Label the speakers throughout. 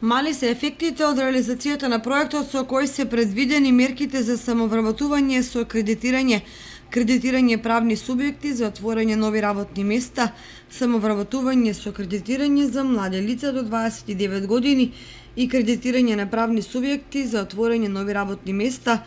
Speaker 1: Мали се ефектите од реализацијата на проектот со кој се предвидени мерките за самовработување со кредитирање правни субјекти за отворање нови работни места, самовработување со кредитирање за млади лица до 29 години и кредитирање на правни субјекти за отворање нови работни места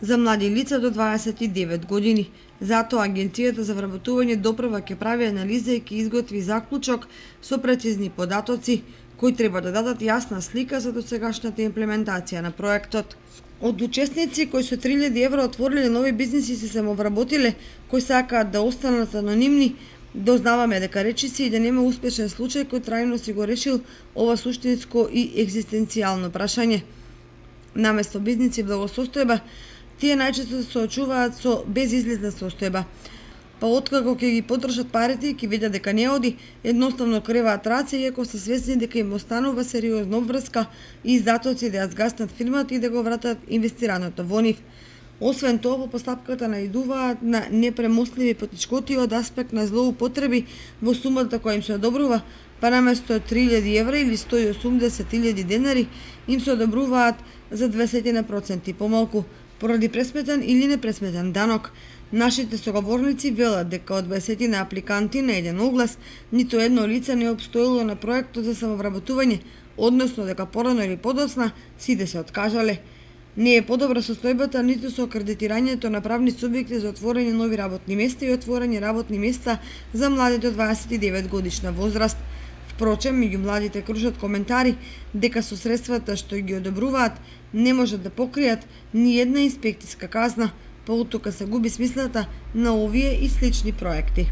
Speaker 1: за млади лица до 29 години. Затоа Агенцијата за вработување допрва ќе прави анализа и ќе изготви заклучок со прецизни податоци кои треба да дадат јасна слика за досегашната имплементација на проектот. Од учесници кои со 3000 евро отвориле нови бизниси и се самовработиле, кои сакаат да останат анонимни, дознаваме дека речиси и да нема успешен случај кој трајно си го решил ова суштинско и екзистенцијално прашање. Наместо бизниси благосостојба, тие најчесто се соочуваат со безизлезна состојба. Па откако ќе ги потрошат парите и ќе видат дека не оди, едноставно креваат раце, иако се свесни дека им останува сериозна обврска и издатоци да ја згаснат фирмата и да го вратат инвестираното во нив. Освен тоа, во постапката наидуваат на непремостливи потешкоти од аспект на злоупотреби во сумата која им се одобрува, па наместо 3000 евра или 180.000 денари им се одобруваат за 20% помалку, поради пресметен или непресметен данок. Нашите соговорници велат дека од 20 апликанти на еден оглас, ниту едно лице не обстоило на проектот за самовработување, односно дека порано или подоцна сите се откажале. Не е подобра состојбата ниту со кредитирањето на правни субјекти за отворање нови работни места и отворање работни места за млади до 29 годишна возраст. Впрочем, меѓу младите кружат коментари дека со средствата што ги одобруваат не можат да покријат ни една инспекцијска казна, па оттука се губи смислата на овие и слични проекти.